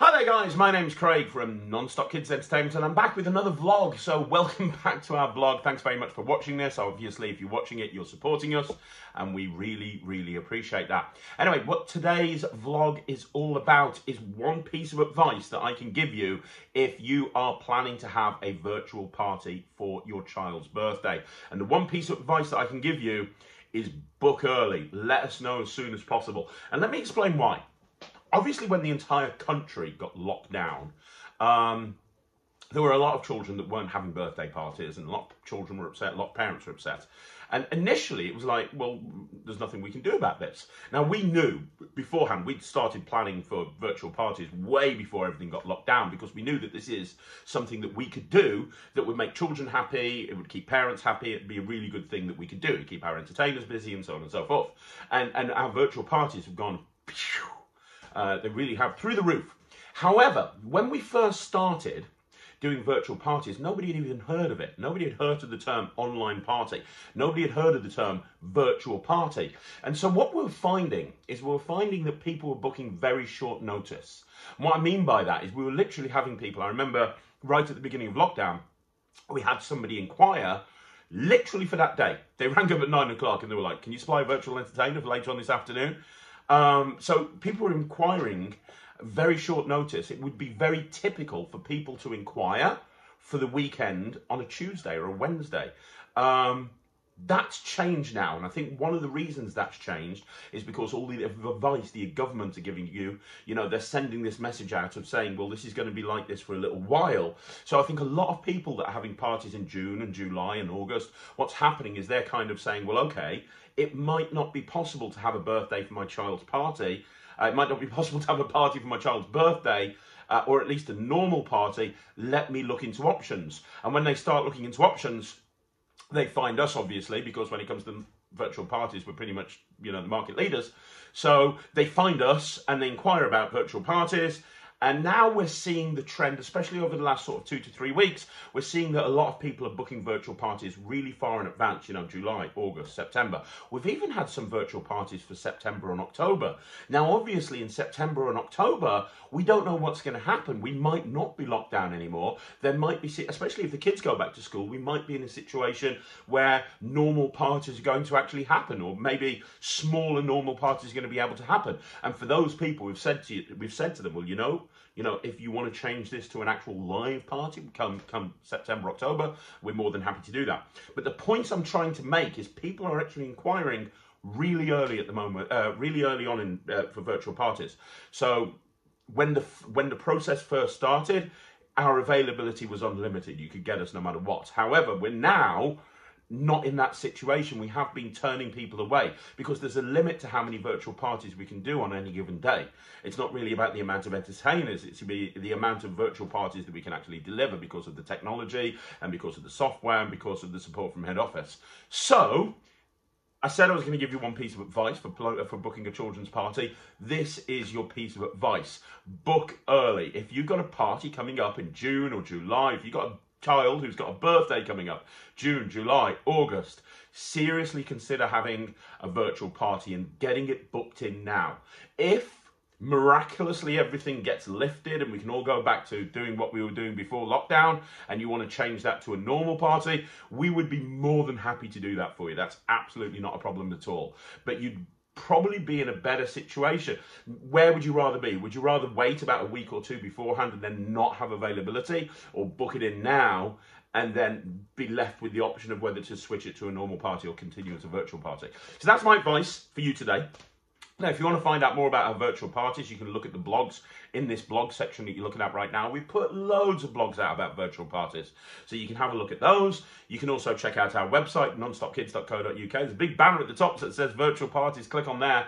Hi there guys, my name's Craig from Non-Stop Kids Entertainment and I'm back with another vlog. So welcome back to our vlog. Thanks very much for watching this. Obviously if you're watching it, you're supporting us and we really appreciate that. Anyway, what today's vlog is all about is one piece of advice that I can give you if you are planning to have a virtual party for your child's birthday. And the one piece of advice that I can give you is book early. Let us know as soon as possible. And let me explain why. Obviously, when the entire country got locked down, there were a lot of children that weren't having birthday parties, and a lot of children were upset, a lot of parents were upset. And initially, it was like, well, there's nothing we can do about this. Now, we knew beforehand, we'd started planning for virtual parties way before everything got locked down, because we knew that this is something that we could do that would make children happy, it would keep parents happy, it'd be a really good thing that we could do, to keep our entertainers busy, and so on and so forth. And our virtual parties have gone, phew, they really have, through the roof. However, when we first started doing virtual parties, nobody had even heard of it. Nobody had heard of the term online party. Nobody had heard of the term virtual party. And so what we're finding is that people were booking very short notice. And what I mean by that is we were literally having people, I remember right at the beginning of lockdown, we had somebody inquire literally for that day. They rang up at 9 o'clock and they were like, can you supply a virtual entertainer for later on this afternoon? So people were inquiring very short notice. It would be very typical for people to inquire for the weekend on a Tuesday or a Wednesday. That's changed now, and I think one of the reasons that's changed is because all the advice the government are giving you, they're sending this message out of saying, well, this is going to be like this for a little while. So I think a lot of people that are having parties in June and July and August, what's happening is they're kind of saying, well, okay, it might not be possible to have a birthday for my child's party. It might not be possible to have a party for my child's birthday, or at least a normal party. Let me look into options. And when they start looking into options, they find us, obviously, because when it comes to virtual parties, we're pretty much, the market leaders. So they find us and they inquire about virtual parties. And now we're seeing the trend, especially over the last sort of 2 to 3 weeks, we're seeing that a lot of people are booking virtual parties really far in advance, July, August, September. We've even had some virtual parties for September and October. Now, obviously, in September and October, we don't know what's going to happen. We might not be locked down anymore. There might be, especially if the kids go back to school, we might be in a situation where normal parties are going to actually happen, or maybe smaller normal parties are going to be able to happen. And for those people, we've said to them, well, if you want to change this to an actual live party, come September, October, we're more than happy to do that. But the point I'm trying to make is people are actually inquiring really early at the moment, really early on for virtual parties. So when the process first started, our availability was unlimited. You could get us no matter what. However, we're now not in that situation. We have been turning people away because there's a limit to how many virtual parties we can do on any given day. It's not really about the amount of entertainers, it's the amount of virtual parties that we can actually deliver because of the technology and because of the software and because of the support from head office. So I said I was going to give you one piece of advice for booking a children's party. This is your piece of advice. Book early. If you've got a party coming up in June or July, if you've got a child who's got a birthday coming up, June, July, August, seriously consider having a virtual party and getting it booked in now. If miraculously everything gets lifted and we can all go back to doing what we were doing before lockdown and you want to change that to a normal party, we would be more than happy to do that for you. That's absolutely not a problem at all. But you'd probably be in a better situation. Where would you rather be? Would you rather wait about a week or two beforehand and then not have availability, or book it in now and then be left with the option of whether to switch it to a normal party or continue as a virtual party? So that's my advice for you today. Now, if you want to find out more about our virtual parties, you can look at the blogs in this blog section that you're looking at right now. We've put loads of blogs out about virtual parties, so you can have a look at those. You can also check out our website, nonstopkids.co.uk. There's a big banner at the top that says virtual parties. Click on there.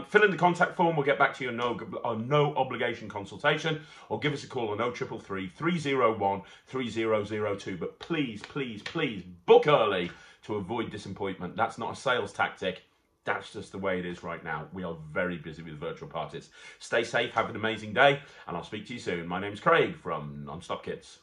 Fill in the contact form. We'll get back to you on no obligation consultation, or give us a call on 0333 301 3002. But please, please, please book early to avoid disappointment. That's not a sales tactic. That's just the way it is right now. We are very busy with virtual parties. Stay safe, have an amazing day, and I'll speak to you soon. My name's Craig from Non-Stop Kids.